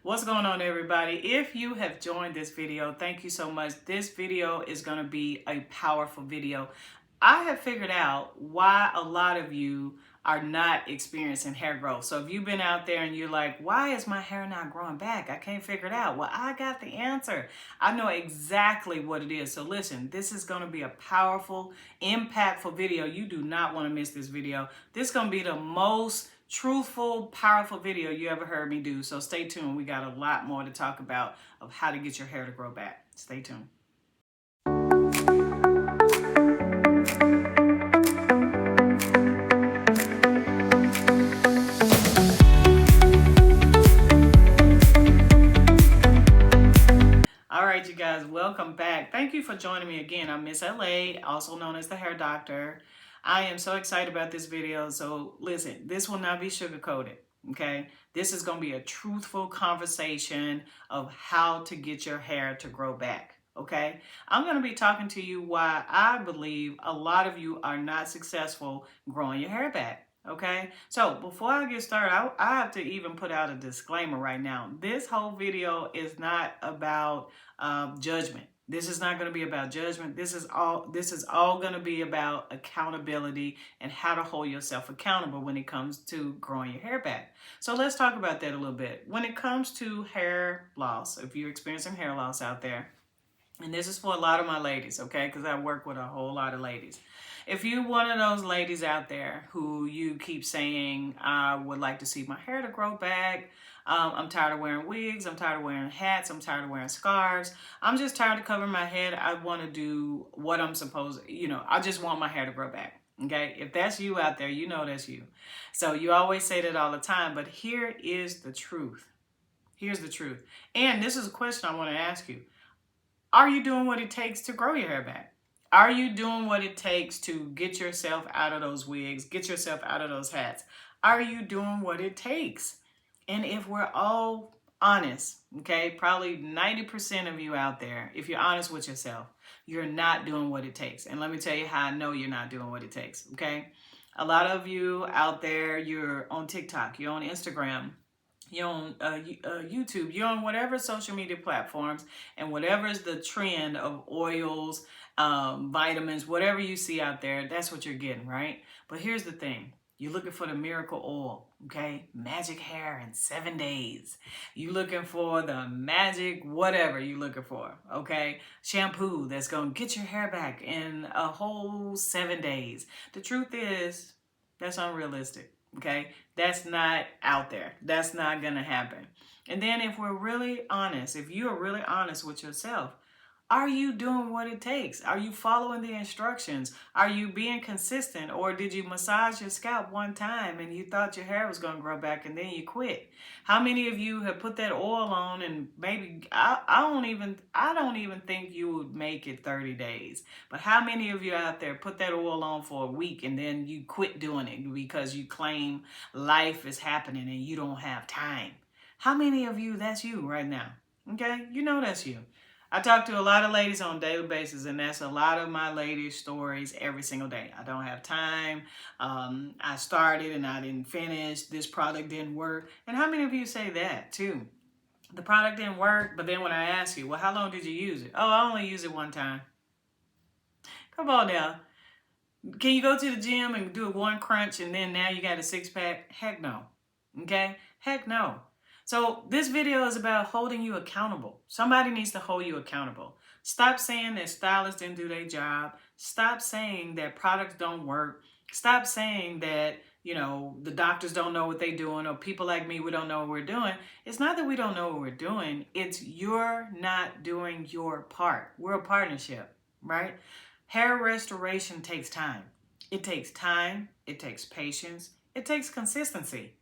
What's going on, everybody? If you have joined this video, thank you so much. This video is going to be a powerful video. I have figured out why a lot of you are not experiencing hair growth. So if you've been out there and you're like, why is my hair not growing back? I can't figure it out. Well, I got the answer. I know exactly what it is. So listen, this is going to be a powerful, impactful video. You do not want to miss this video. This is going to be the most truthful, powerful video you ever heard me do. So stay tuned. We got a lot more to talk about of how to get your hair to grow back. Stay tuned. All right, you guys, welcome back. Thank you for joining me again. I'm Miss LA, also known as the Hair Doctor. I am so excited about this video. So listen, this will not be sugar-coated, okay? This is going to be a truthful conversation of how to get your hair to grow back, okay? I'm going to be talking to you why I believe a lot of you are not successful growing your hair back, okay? So before I get started, I have to even put out a disclaimer right now. This whole video is not about judgment. This is not going to be about judgment. This is all going to be about accountability and how to hold yourself accountable when it comes to growing your hair back. So let's talk about that a little bit. When it comes to hair loss, if you're experiencing hair loss out there, and this is for a lot of my ladies, okay, because I work with a whole lot of ladies. If you're one of those ladies out there who you keep saying, I would like to see my hair to grow back, I'm tired of wearing wigs, I'm tired of wearing hats, I'm tired of wearing scarves, I'm just tired of covering my head, I want to do what I'm supposed, I just want my hair to grow back. Okay, if that's you out there, you know that's you. So you always say that all the time, but here is the truth. Here's the truth. And this is a question I want to ask you. Are you doing what it takes to grow your hair back? Are you doing what it takes to get yourself out of those wigs, get yourself out of those hats? Are you doing what it takes? And if we're all honest, okay, probably 90% of you out there, if you're honest with yourself, you're not doing what it takes. And let me tell you how I know you're not doing what it takes, okay? A lot of you out there, you're on TikTok, you're on Instagram, you're on YouTube, you're on whatever social media platforms, and whatever is the trend of oils, vitamins, whatever you see out there, that's what you're getting, right? But here's the thing. You're looking for the miracle oil, okay? Magic hair in 7 days. You're looking for the magic whatever you're looking for, okay? Shampoo that's going to get your hair back in a whole 7 days. The truth is, that's unrealistic. Okay, that's not out there. That's not going to happen. And then if we're really honest, if you are really honest with yourself, are you doing what it takes? Are you following the instructions? Are you being consistent? Or did you massage your scalp one time and you thought your hair was going to grow back and then you quit? How many of you have put that oil on and maybe, I don't even think you would make it 30 days. But how many of you out there put that oil on for a week and then you quit doing it because you claim life is happening and you don't have time? How many of you, that's you right now? Okay, you know that's you. I talk to a lot of ladies on a daily basis, and that's a lot of my ladies' stories every single day. I don't have time. I started and I didn't finish. This product didn't work. And how many of you say that too? The product didn't work, but then when I ask you, well, how long did you use it? Oh, I only used it one time. Come on now. Can you go to the gym and do one crunch and then now you got a six-pack? Heck no. Okay? Heck no. So this video is about holding you accountable. Somebody needs to hold you accountable. Stop saying that stylists didn't do their job. Stop saying that products don't work. Stop saying that, the doctors don't know what they're doing, or people like me, we don't know what we're doing. It's not that we don't know what we're doing. It's you're not doing your part. We're a partnership, right? Hair restoration takes time. It takes time. It takes patience. It takes consistency.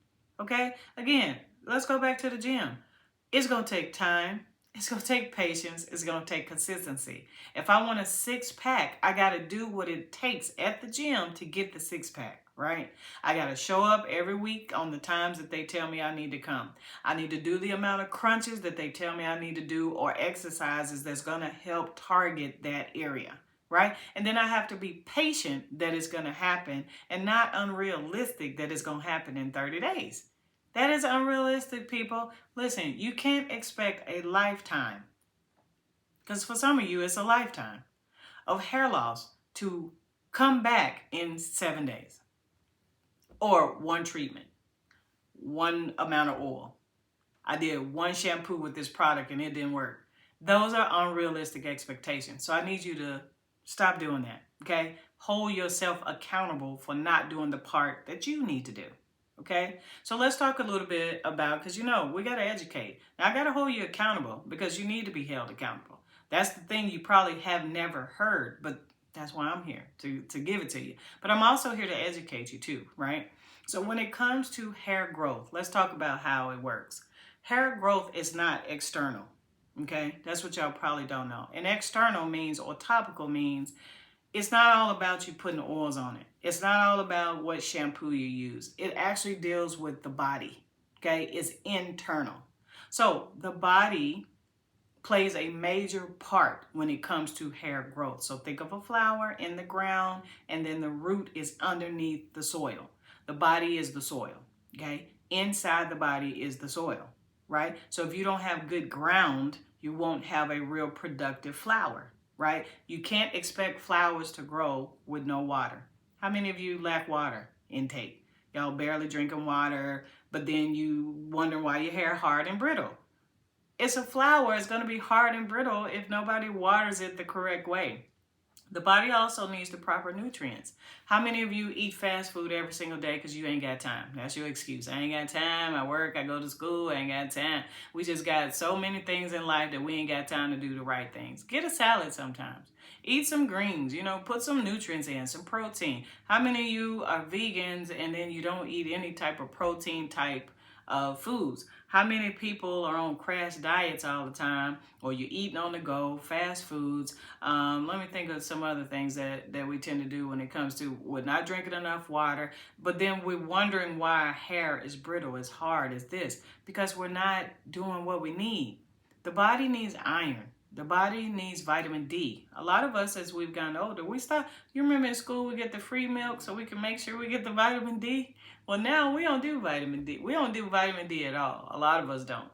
Okay? Again, let's go back to the gym. It's going to take time. It's going to take patience. It's going to take consistency. If I want a six-pack, I got to do what it takes at the gym to get the six-pack, right? I got to show up every week on the times that they tell me I need to come. I need to do the amount of crunches that they tell me I need to do, or exercises that's going to help target that area, right? And then I have to be patient that it's going to happen and not unrealistic that it's going to happen in 30 days. That is unrealistic, people. Listen, you can't expect a lifetime, because for some of you, it's a lifetime of hair loss to come back in 7 days or one treatment, one amount of oil. I did one shampoo with this product and it didn't work. Those are unrealistic expectations. So I need you to stop doing that, okay? Hold yourself accountable for not doing the part that you need to do, okay? So let's talk a little bit about, because you know, we got to educate. Now, I got to hold you accountable because you need to be held accountable. That's the thing you probably have never heard, but that's why I'm here, to give it to you. But I'm also here to educate you too, right? So when it comes to hair growth, let's talk about how it works. Hair growth is not external, okay? That's what y'all probably don't know. And external means, or topical means, it's not all about you putting oils on it. It's not all about what shampoo you use. It actually deals with the body, okay? It's internal. So the body plays a major part when it comes to hair growth. So think of a flower in the ground, and then the root is underneath the soil. The body is the soil, okay? Inside the body is the soil, right? So if you don't have good ground, you won't have a real productive flower, right? You can't expect flowers to grow with no water. How many of you lack water intake? Y'all barely drinking water, but then you wonder why your hair hard and brittle. It's a flower. It's going to be hard and brittle if nobody waters it the correct way. The body also needs the proper nutrients. How many of you eat fast food every single day because you ain't got time? That's your excuse. I ain't got time. I work. I go to school. I ain't got time. We just got so many things in life that we ain't got time to do the right things. Get a salad sometimes. Eat some greens, you know, put some nutrients in, some protein. How many of you are vegans and then you don't eat any type of protein type of foods? How many people are on crash diets all the time, or you're eating on the go, fast foods? Let me think of some other things that we tend to do when it comes to we're not drinking enough water, but then we're wondering why our hair is brittle, as hard as this, because we're not doing what we need. The body needs iron. The body needs vitamin D. A lot of us, as we've gotten older, we stop. You remember in school we get the free milk so we can make sure we get the vitamin D? Well, now we don't do vitamin D. We don't do vitamin D at all. A lot of us don't,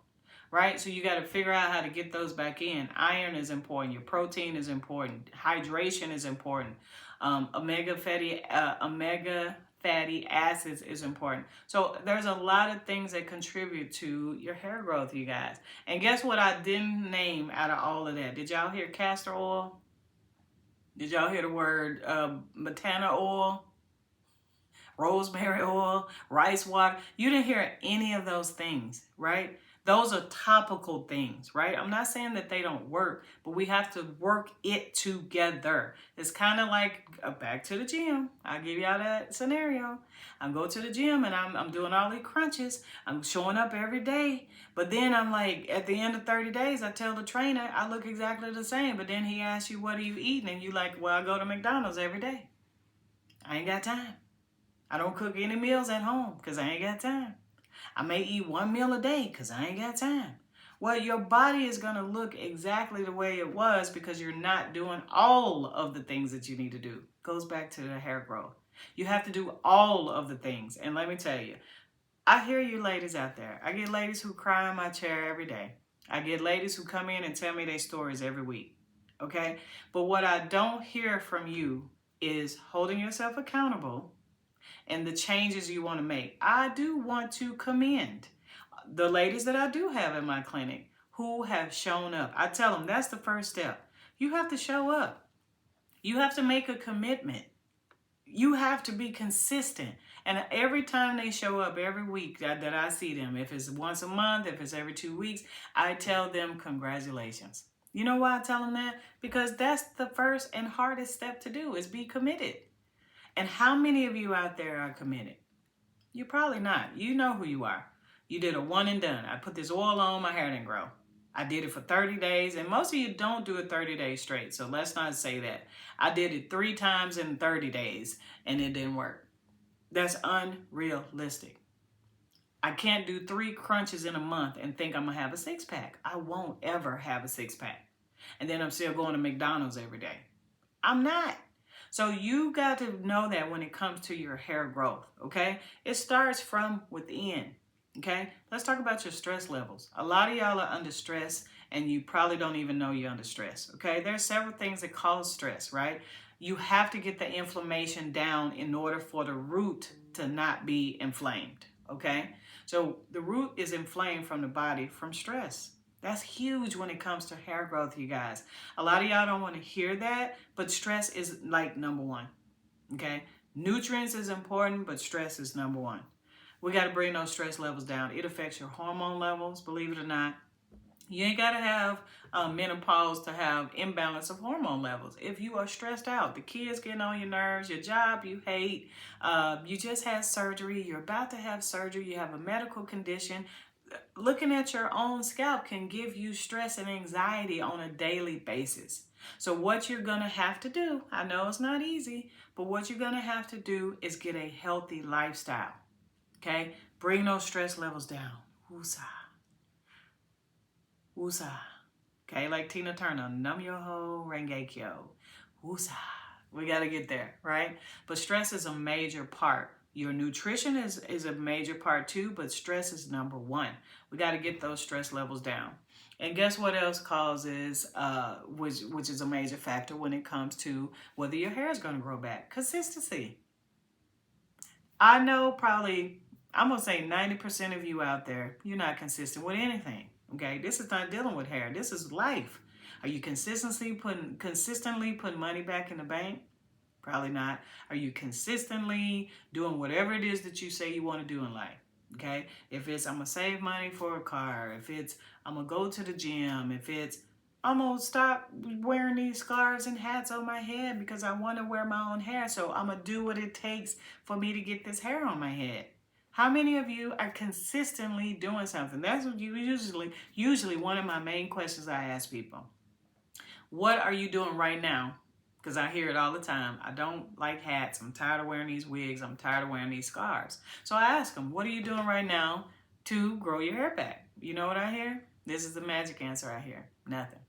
right? So you got to figure out how to get those back in. Iron is important. Your protein is important. Hydration is important. Omega fatty acids is important. So there's a lot of things that contribute to your hair growth, you guys. And guess what I didn't name out of all of that? Did y'all hear castor oil? Did y'all hear the word botana oil? Rosemary oil, rice water? You didn't hear any of those things, right? Those are topical things, right? I'm not saying that they don't work, but we have to work it together. It's kind of like back to the gym. I'll give y'all that scenario. I go to the gym and I'm doing all these crunches. I'm showing up every day. But then I'm like, at the end of 30 days, I tell the trainer, I look exactly the same. But then he asks you, what are you eating? And you like, well, I go to McDonald's every day. I ain't got time. I don't cook any meals at home because I ain't got time. I may eat one meal a day because I ain't got time. Well, your body is going to look exactly the way it was because you're not doing all of the things that you need to do. Goes back to the hair growth. You have to do all of the things. And let me tell you, I hear you ladies out there. I get ladies who cry in my chair every day. I get ladies who come in and tell me their stories every week. Okay? But what I don't hear from you is holding yourself accountable and the changes you want to make. I do want to commend the ladies that I do have in my clinic who have shown up. I tell them that's the first step. You have to show up. You have to make a commitment. You have to be consistent. And every time they show up, every week that I see them, if it's once a month, if it's every 2 weeks, I tell them congratulations. You know why I tell them that? Because that's the first and hardest step to do, is be committed. And how many of you out there are committed? You're probably not. You know who you are. You did a one and done. I put this oil on, my hair didn't grow. I did it for 30 days, and most of you don't do it 30 days straight, so let's not say that. I did it 3 times in 30 days, and it didn't work. That's unrealistic. I can't do 3 crunches in a month and think I'm going to have a 6-pack. I won't ever have a 6-pack. And then I'm still going to McDonald's every day. I'm not. So you got to know that when it comes to your hair growth, okay? It starts from within. Okay, let's talk about your stress levels. A lot of y'all are under stress and you probably don't even know you're under stress. Okay, there's several things that cause stress, right? You have to get the inflammation down in order for the root to not be inflamed. Okay, so the root is inflamed from the body from stress. That's huge when it comes to hair growth, you guys. A lot of y'all don't want to hear that, but stress is like number one. Okay, nutrients is important, but stress is number one. We got to bring those stress levels down. It affects your hormone levels, believe it or not. You ain't got to have menopause to have imbalance of hormone levels. If you are stressed out, the kids getting on your nerves, your job you hate, you just had surgery, you're about to have surgery, you have a medical condition, looking at your own scalp can give you stress and anxiety on a daily basis. So what you're going to have to do, I know it's not easy, but what you're going to have to do is get a healthy lifestyle. Okay? Bring those stress levels down. Woosah. Woosah. Okay? Like Tina Turner. Nam Yoho Rengekyo. Woosah. We got to get there, right? But stress is a major part. Your nutrition is a major part too, but stress is number one. We got to get those stress levels down. And guess what else causes, which is a major factor when it comes to whether your hair is going to grow back? Consistency. I know probably, I'm going to say 90% of you out there, you're not consistent with anything. Okay, this is not dealing with hair. This is life. Are you consistently putting money back in the bank? Probably not. Are you consistently doing whatever it is that you say you want to do in life? Okay, if it's I'm gonna save money for a car, if it's I'm gonna go to the gym, if it's I'm gonna stop wearing these scarves and hats on my head because I want to wear my own hair, so I'm gonna do what it takes for me to get this hair on my head. How many of you are consistently doing something? That's what you usually one of my main questions I ask people. What are you doing right now? Because I hear it all the time. I don't like hats. I'm tired of wearing these wigs. I'm tired of wearing these scarves. So I ask them, what are you doing right now to grow your hair back? You know what I hear? This is the magic answer I hear. Nothing.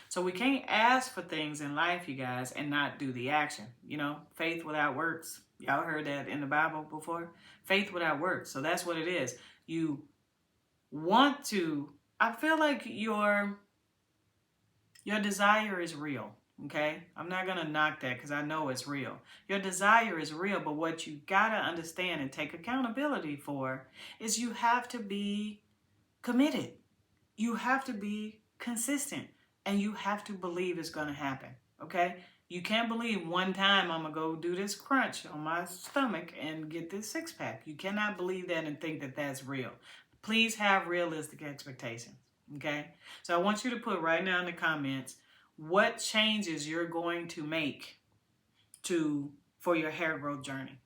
So we can't ask for things in life, you guys, and not do the action. You know, faith without works. Y'all heard that in the Bible before? Faith without works. So that's what it is. You want to, I feel like your desire is real. Okay, I'm not going to knock that because I know it's real. Your desire is real, but what you got to understand and take accountability for is you have to be committed. You have to be consistent and you have to believe it's going to happen. Okay, you can't believe one time I'm going to go do this crunch on my stomach and get this six pack. You cannot believe that and think that that's real. Please have realistic expectations. Okay, so I want you to put right now in the comments what changes you're going to make for your hair growth journey.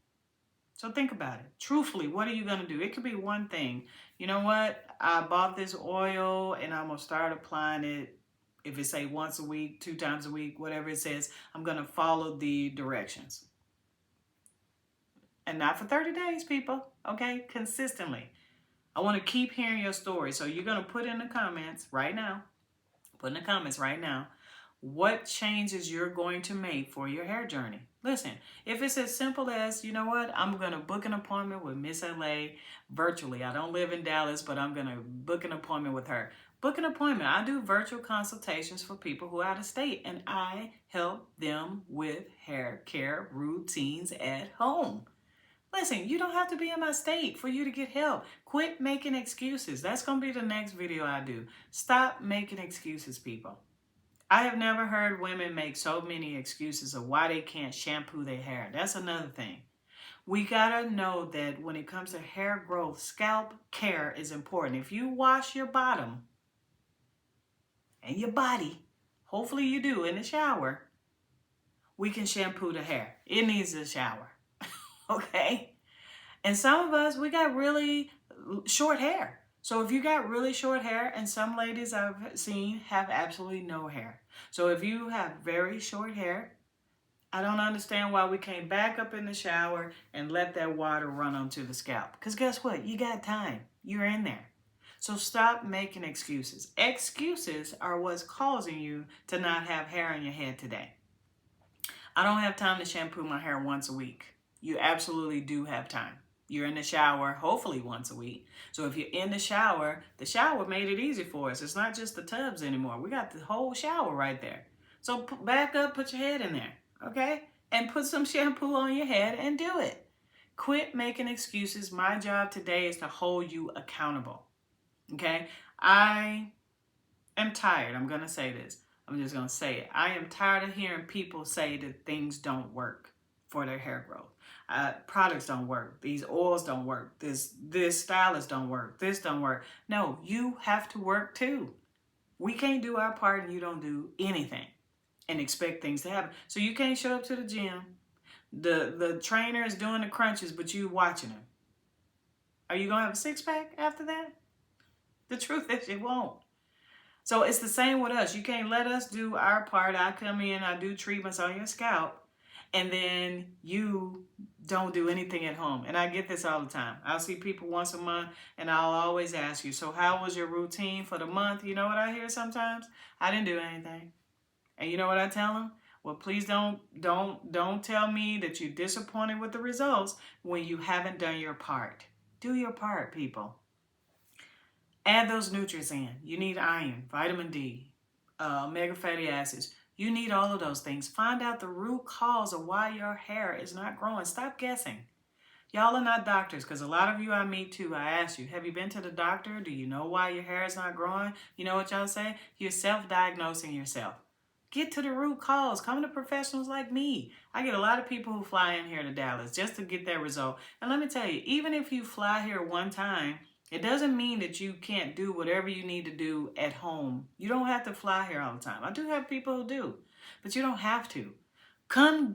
So think about it. Truthfully, what are you going to do? It could be one thing. You know what? I bought this oil and I'm going to start applying it. If it say once a week, 2 times a week, whatever it says, I'm going to follow the directions. And not for 30 days, people. Okay? Consistently. I want to keep hearing your story. So you're going to put in the comments right now. Put in the comments right now what changes you're going to make for your hair journey. Listen, if it's as simple as, you know what, I'm going to book an appointment with Miss LA virtually. I don't live in Dallas, but I'm going to book an appointment with her. Book an appointment. I do virtual consultations for people who are out of state, and I help them with hair care routines at home. Listen, you don't have to be in my state for you to get help. Quit making excuses. That's going to be the next video I do. Stop making excuses, people. I have never heard women make so many excuses of why they can't shampoo their hair. That's another thing. We gotta know that when it comes to hair growth, scalp care is important. If you wash your bottom and your body, hopefully you do in the shower, we can shampoo the hair. It needs a shower, okay? And some of us, we got really short hair. So if you got really short hair, and some ladies I've seen have absolutely no hair. So if you have very short hair, I don't understand why we can't back up in the shower and let that water run onto the scalp. Because guess what? You got time. You're in there. So stop making excuses. Excuses are what's causing you to not have hair on your head today. I don't have time to shampoo my hair once a week. You absolutely do have time. You're in the shower, hopefully once a week. So if you're in the shower made it easy for us. It's not just the tubs anymore. We got the whole shower right there. So back up, put your head in there, okay? And put some shampoo on your head and do it. Quit making excuses. My job today is to hold you accountable, okay? I am tired. I'm going to say this. I'm just going to say it. I am tired of hearing people say that things don't work for their hair growth. Products don't work. These oils don't work. This stylist don't work. This don't work. No, you have to work too. We can't do our part and you don't do anything and expect things to happen. So you can't show up to the gym. The trainer is doing the crunches, but you watching him. Are you going to have a six-pack after that? The truth is you won't. So it's the same with us. You can't let us do our part. I come in, I do treatments on your scalp, and then you don't do anything at home. And I get this all the time. I'll see people once a month, and I'll always ask you, so how was your routine for the month? You know what I hear sometimes? I didn't do anything. And you know what I tell them? Well, please don't tell me that you're disappointed with the results when you haven't done your part. Do your part, people. Add those nutrients in. You need iron, vitamin D, omega fatty acids. You need all of those things. Find out the root cause of why your hair is not growing. Stop guessing. Y'all are not doctors, because a lot of you I meet too, I ask you, have you been to the doctor? Do you know why your hair is not growing? You know what y'all say? You're self-diagnosing yourself. Get to the root cause. Come to professionals like me. I get a lot of people who fly in here to Dallas just to get that result. And let me tell you, even if you fly here one time, it doesn't mean that you can't do whatever you need to do at home. You don't have to fly here all the time. I do have people who do, but you don't have to. Come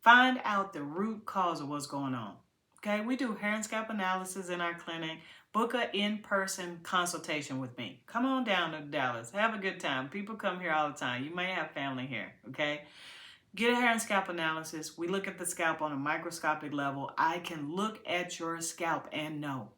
find out the root cause of what's going on. Okay, we do hair and scalp analysis in our clinic. Book an in-person consultation with me. Come on down to Dallas. Have a good time. People come here all the time. You may have family here, okay? Get a hair and scalp analysis. We look at the scalp on a microscopic level. I can look at your scalp and know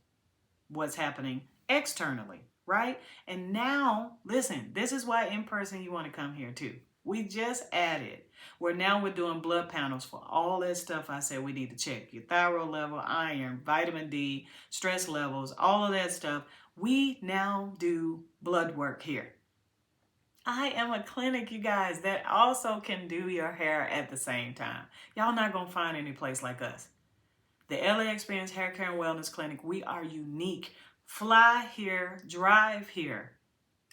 what's happening externally, right? And now, listen, this is why in person you want to come here too. We just added, we're doing blood panels for all that stuff I said we need to check. Your thyroid level, iron, vitamin D, stress levels, all of that stuff. We now do blood work here. I am a clinic, you guys, that also can do your hair at the same time. Y'all not going to find any place like us. The LA Xperience Haircare and Wellness Clinic, we are unique. Fly here, drive here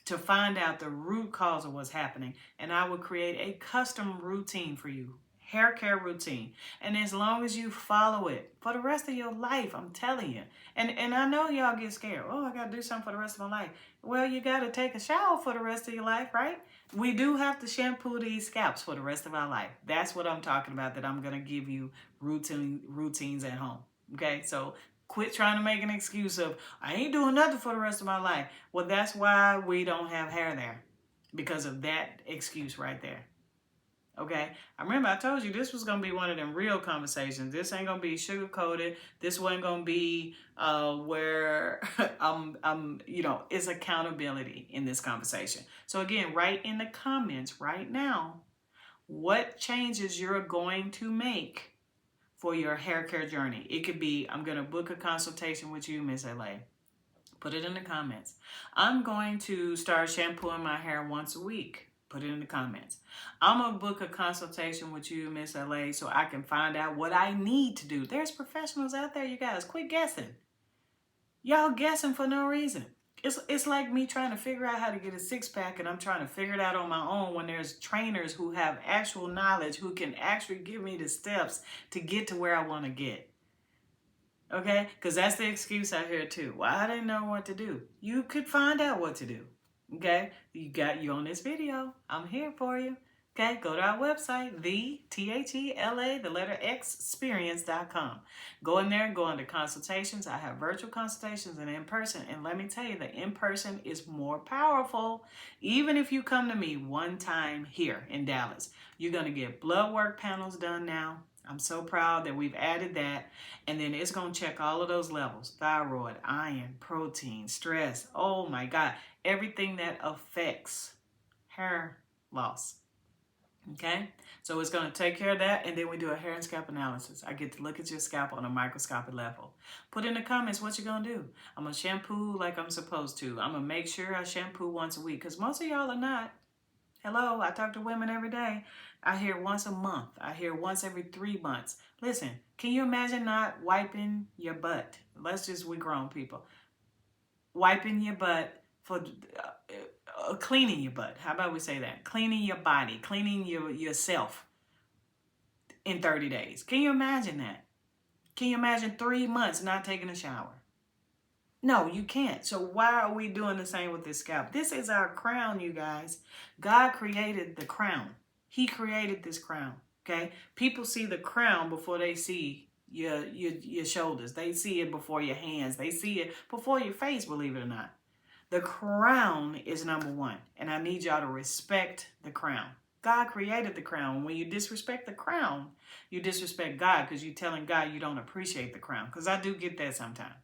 to find out the root cause of what's happening. And I will create a custom routine for you, hair care routine. And as long as you follow it for the rest of your life, I'm telling you. And I know y'all get scared. Oh, I got to do something for the rest of my life. Well, you got to take a shower for the rest of your life, right? We do have to shampoo these scalps for the rest of our life. That's what I'm talking about, that I'm going to give you routines at home. Okay, so quit trying to make an excuse of, I ain't doing nothing for the rest of my life. Well, that's why we don't have hair there, because of that excuse right there. Okay, I remember I told you this was going to be one of them real conversations. This ain't going to be sugar-coated. This wasn't going to be where it's accountability in this conversation. So again, write in the comments right now what changes you're going to make for your hair care journey. It could be, I'm going to book a consultation with you, Miss LA. Put it in the comments. I'm going to start shampooing my hair once a week. Put it in the comments. I'm going to book a consultation with you, Miss LA, so I can find out what I need to do. There's professionals out there, you guys. Quit guessing. Y'all guessing for no reason. It's like me trying to figure out how to get a six-pack, and I'm trying to figure it out on my own when there's trainers who have actual knowledge, who can actually give me the steps to get to where I want to get. Okay? Because that's the excuse I hear too. Well, I didn't know what to do. You could find out what to do. Okay? You on this video. I'm here for you. Okay? Go to our website, Xperience.com. Go in there and go into consultations. I have virtual consultations and in-person. And let me tell you, the in-person is more powerful. Even if you come to me one time here in Dallas, you're going to get blood work panels done now. I'm so proud that we've added that. And then it's going to check all of those levels. Thyroid, iron, protein, stress. Oh my God. Everything that affects hair loss. Okay, so it's going to take care of that, and then we do a hair and scalp analysis. I get to look at your scalp on a microscopic level. Put in the comments what you're going to do. I'm going to shampoo like I'm supposed to. I'm going to make sure I shampoo once a week, because most of y'all are not. Hello, I talk to women every day. I hear once a month. I hear once every 3 months. Listen, can you imagine not wiping your butt? We grown people. Wiping your butt for cleaning your butt. How about we say that? Cleaning your body, cleaning yourself in 30 days. Can you imagine that? Can you imagine 3 months not taking a shower? No, you can't. So why are we doing the same with this scalp? This is our crown, you guys. God created the crown. He created this crown, okay? People see the crown before they see your shoulders. They see it before your hands. They see it before your face, believe it or not. The crown is number one, and I need y'all to respect the crown. God created the crown. When you disrespect the crown, you disrespect God, because you're telling God you don't appreciate the crown. Because I do get that sometimes.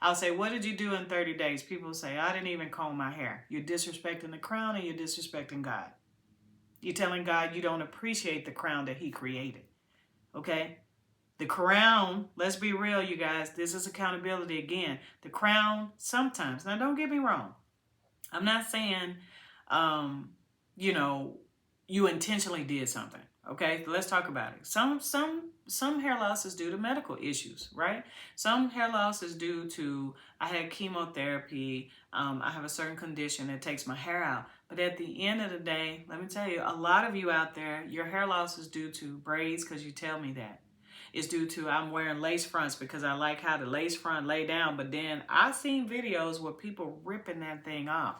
I'll say, what did you do in 30 days? People say, I didn't even comb my hair. You're disrespecting the crown and you're disrespecting God. You're telling God you don't appreciate the crown that he created. Okay? The crown, let's be real, you guys. This is accountability again. The crown sometimes, now don't get me wrong. I'm not saying, you know, you intentionally did something. Okay, let's talk about it. Some hair loss is due to medical issues, right? Some hair loss is due to I had chemotherapy. I have a certain condition that takes my hair out. But at the end of the day, let me tell you, a lot of you out there, your hair loss is due to braids, because you tell me that. It's due to I'm wearing lace fronts because I like how the lace front lay down. But then I've seen videos where people ripping that thing off.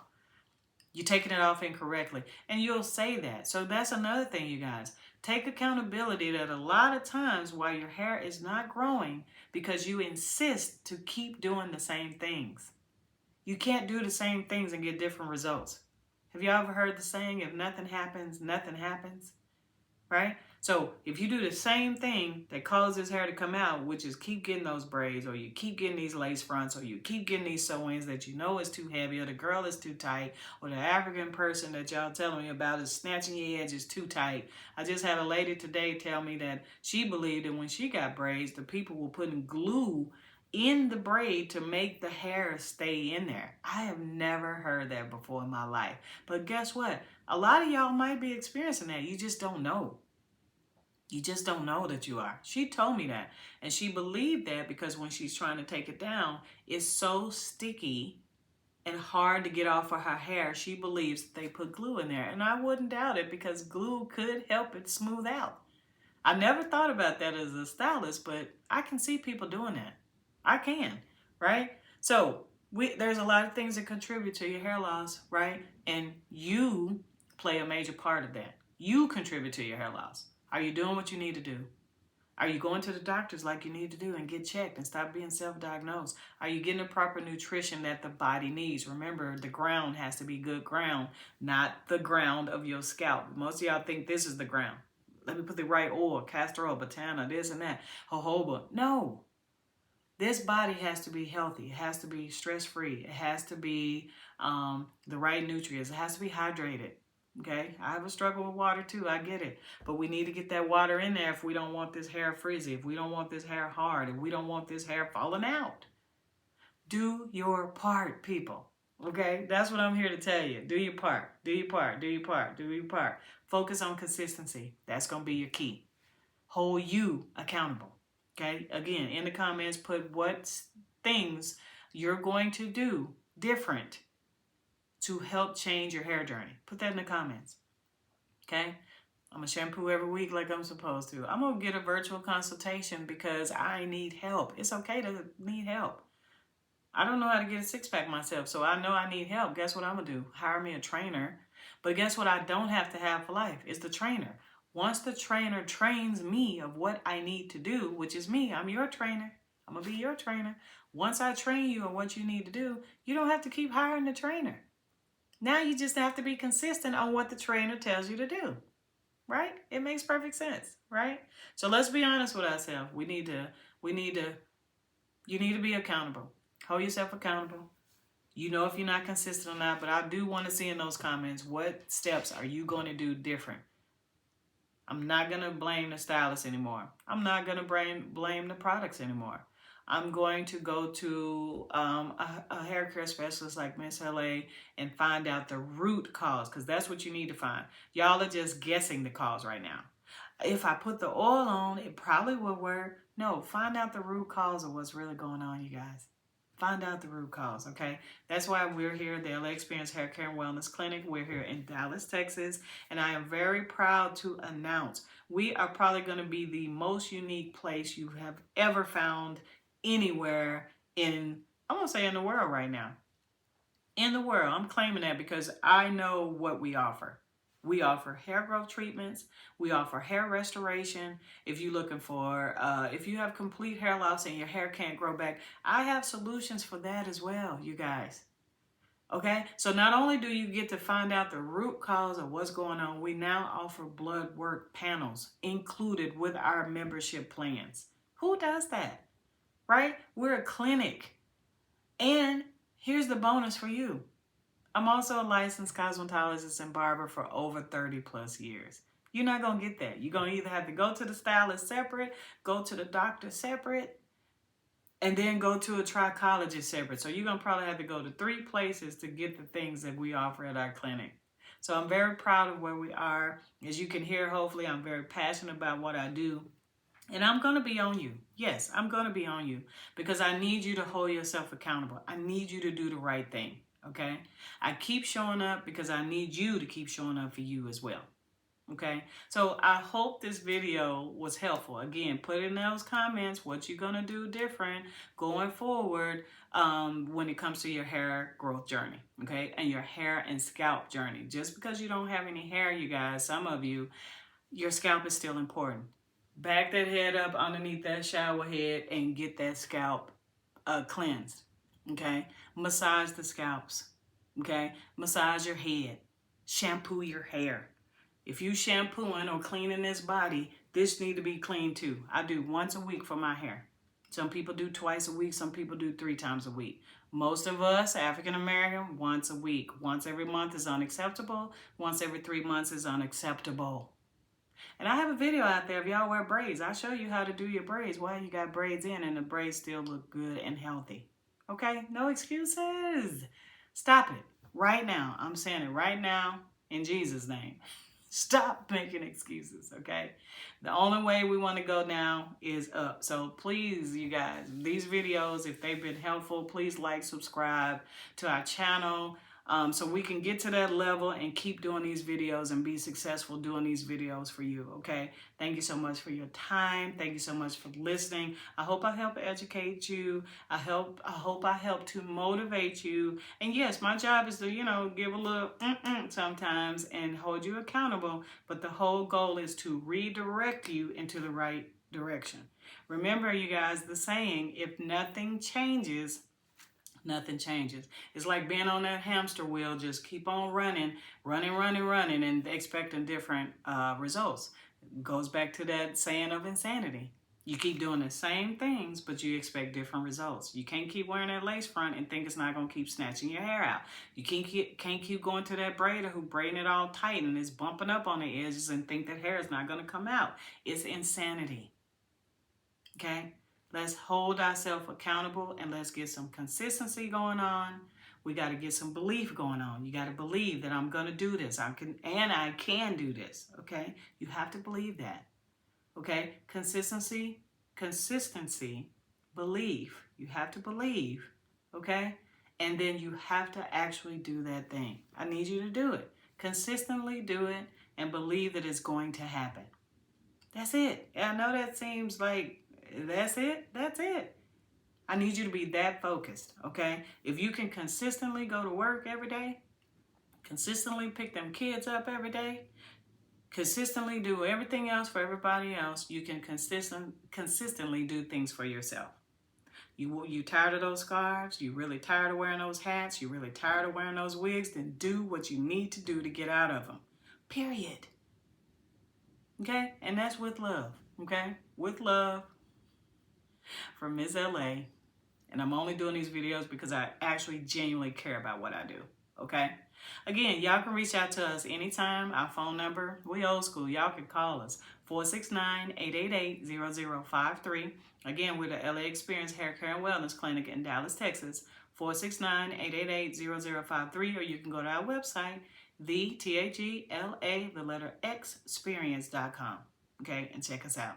You're taking it off incorrectly. And you'll say that. So that's another thing, you guys. Take accountability that a lot of times why your hair is not growing because you insist to keep doing the same things. You can't do the same things and get different results. Have you ever heard the saying, if nothing happens, nothing happens? Right? So if you do the same thing that causes hair to come out, which is keep getting those braids, or you keep getting these lace fronts, or you keep getting these sew-ins that you know is too heavy, or the girl is too tight, or the African person that y'all telling me about is snatching your edges too tight. I just had a lady today tell me that she believed that when she got braids, the people were putting glue in the braid to make the hair stay in there. I have never heard that before in my life. But guess what? A lot of y'all might be experiencing that. You just don't know. You just don't know that you are. She told me that. And she believed that because when she's trying to take it down, it's so sticky and hard to get off of her hair. She believes they put glue in there. And I wouldn't doubt it, because glue could help it smooth out. I never thought about that as a stylist, but I can see people doing that. I can, right? So there's a lot of things that contribute to your hair loss, right? And you play a major part of that. You contribute to your hair loss. Are you doing what you need to do? Are you going to the doctors like you need to do and get checked and stop being self-diagnosed? Are you getting the proper nutrition that the body needs? Remember, the ground has to be good ground, not the ground of your scalp. Most of y'all think this is the ground. Let me put the right oil, castor oil, botana, this and that, jojoba. No. This body has to be healthy. It has to be stress-free. It has to be the right nutrients. It has to be hydrated. Okay, I have a struggle with water too. I get it. But we need to get that water in there if we don't want this hair frizzy, if we don't want this hair hard, if we don't want this hair falling out. Do your part, people. Okay, that's what I'm here to tell you. Do your part. Do your part. Do your part. Do your part. Focus on consistency. That's going to be your key. Hold you accountable. Okay, again, in the comments, put what things you're going to do different to help change your hair journey. Put that in the comments. Okay, I'm going to shampoo every week like I'm supposed to. I'm going to get a virtual consultation because I need help. It's okay to need help. I don't know how to get a six-pack myself, so I know I need help. Guess what I'm going to do? Hire me a trainer. But guess what I don't have to have for life? Is the trainer. Once the trainer trains me of what I need to do, which is me, I'm your trainer. I'm going to be your trainer. Once I train you on what you need to do, you don't have to keep hiring the trainer. Now you just have to be consistent on what the trainer tells you to do, right? It makes perfect sense, right? So let's be honest with ourselves. You need to be accountable. Hold yourself accountable. You know if you're not consistent or not, but I do want to see in those comments, what steps are you going to do different I'm not going to blame the stylist anymore. I'm not going to blame the products anymore. I'm going to go to a hair care specialist like Miss LA and find out the root cause, because that's what you need to find. Y'all are just guessing the cause right now. If I put the oil on, it probably will work. No, find out the root cause of what's really going on, you guys. Find out the root cause, okay? That's why we're here at the LA Xperience Haircare Wellness Clinic. We're here in Dallas, Texas, and I am very proud to announce we are probably going to be the most unique place you have ever found anywhere in, I'm going to say in the world right now. In the world, I'm claiming that because I know what we offer. We offer hair growth treatments. We offer hair restoration. If you're looking for, if you have complete hair loss and your hair can't grow back, I have solutions for that as well, you guys. Okay, so not only do you get to find out the root cause of what's going on, we now offer blood work panels included with our membership plans. Who does that, right? We're a clinic. And here's the bonus for you. I'm also a licensed cosmetologist and barber for over 30 plus years. You're not going to get that. You're going to either have to go to the stylist separate, go to the doctor separate, and then go to a trichologist separate. So you're going to probably have to go to 3 places to get the things that we offer at our clinic. So I'm very proud of where we are. As you can hear, hopefully, I'm very passionate about what I do. And I'm going to be on you. Yes, I'm going to be on you because I need you to hold yourself accountable. I need you to do the right thing. Okay? I keep showing up because I need you to keep showing up for you as well. Okay? So I hope this video was helpful. Again, put in those comments what you're going to do different going forward when it comes to your hair growth journey. Okay? And your hair and scalp journey. Just because you don't have any hair, you guys, some of you, your scalp is still important. Back that head up underneath that shower head and get that scalp cleansed, okay? Massage the scalps, okay? Massage your head. Shampoo your hair. If you shampooing or cleaning this body, this need to be clean too. I do once a week for my hair. Some people do twice a week. Some people do 3 times a week. Most of us, African American, once a week. Once every month is unacceptable. Once every 3 months is unacceptable. And I have a video out there if y'all wear braids. I'll show you how to do your braids while you got braids in and the braids still look good and healthy. Okay? No excuses. Stop it. Right now. I'm saying it right now in Jesus' name. Stop making excuses, okay? The only way we want to go now is up. So please, you guys, these videos, if they've been helpful, please like, subscribe to our channel. So we can get to that level and keep doing these videos and be successful doing these videos for you, okay? Thank you so much for your time. Thank you so much for listening. I hope I help educate you. I hope I help to motivate you. And yes, my job is to, give a little sometimes and hold you accountable, but the whole goal is to redirect you into the right direction. Remember, you guys, the saying, if nothing changes, nothing changes. It's like being on that hamster wheel, just keep on running, and expecting different results. It goes back to that saying of insanity. You keep doing the same things, but you expect different results. You can't keep wearing that lace front and think it's not going to keep snatching your hair out. You can't keep going to that braider who braiding it all tight and is bumping up on the edges and think that hair is not going to come out. It's insanity. Okay? Let's hold ourselves accountable and let's get some consistency going on. We got to get some belief going on. You got to believe that I'm going to do this. I can do this. Okay? You have to believe that. Okay? Consistency, belief. You have to believe. Okay? And then you have to actually do that thing. I need you to do it. Consistently do it and believe that it's going to happen. That's it. I know that seems like that's it. That's it. I need you to be that focused, okay? If you can consistently go to work every day, consistently pick them kids up every day, consistently do everything else for everybody else, you can consistently do things for yourself. You tired of those scarves? You really tired of wearing those hats? You really tired of wearing those wigs? Then do what you need to do to get out of them. Period. Okay? And that's with love. Okay? With love. From Ms. LA, and I'm only doing these videos because I actually genuinely care about what I do. okay? Again, y'all can reach out to us anytime. Our phone number, we old school. Y'all can call us, 469-888-0053. Again, we're the LA Xperience Haircare and Wellness Clinic in Dallas, Texas, 469-888-0053, or you can go to our website, the letter X, experience.com, okay, and check us out.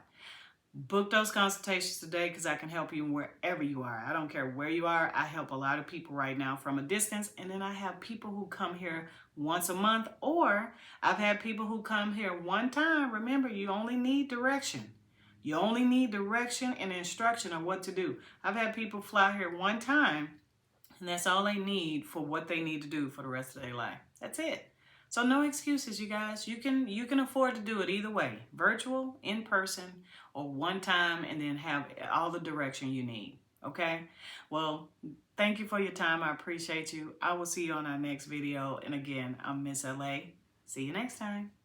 Book those consultations today because I can help you wherever you are. I don't care where you are. I help a lot of people right now from a distance. And then I have people who come here once a month, or I've had people who come here one time. Remember, you only need direction. You only need direction and instruction on what to do. I've had people fly here one time, and that's all they need for what they need to do for the rest of their life. That's it. So no excuses, you guys. You can afford to do it either way, virtual, in person, or one time, and then have all the direction you need. Okay? Well, thank you for your time. I appreciate you. I will see you on our next video. And again, I'm Miss LA. See you next time.